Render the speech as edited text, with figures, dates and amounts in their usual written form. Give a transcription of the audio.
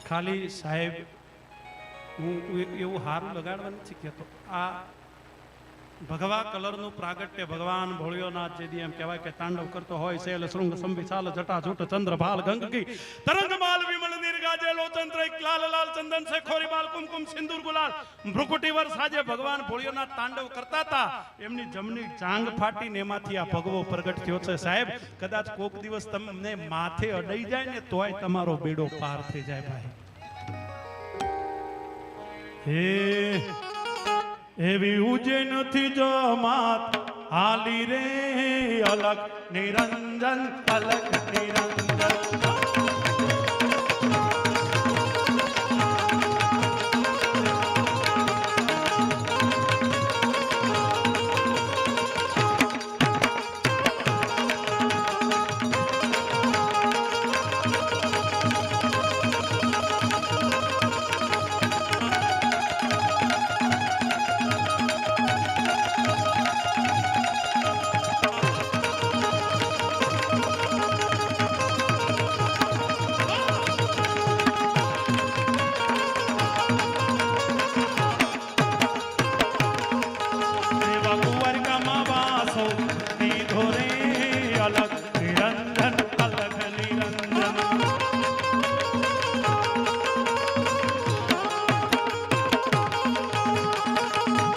ખાલી સાહેબ હું એવું હારું લગાડવા નથી કહેતો, આ ભગવા કલરનું પ્રાગટ્ય ભગવાન ભોળિયોનાથ જેદી એમ કહેવાય કે તાંડવ કરતો હોય શૈલ શૃંગ સંવિશાલ જટા જૂટ ચંદ્રભાલ ગંગકી તરંગમાલ વિમલ નિર્ગાજે લોચંત્ર લાલ લાલ ચંદન સે ખોરી બાલ કુમકુમ સિંદૂર ગુલાલ ભ્રુકુટી વર્ષ આજે ભગવાન ભોળિયોનાથ તાંડવ કરતા હતા, એમની જમણી જાંગ ફાટીને એમાંથી આ ભગવો પ્રગટ થયો છે. સાહેબ કદાચ કોક દિવસ તમને માથે અડાઈ જાય ને તોય તમારો બેડો પાર થઈ જાય ભાઈ. હે એવી ઉજે નથી જમાત હાલી રે અલગ નિરંજન અલગ નિરંજન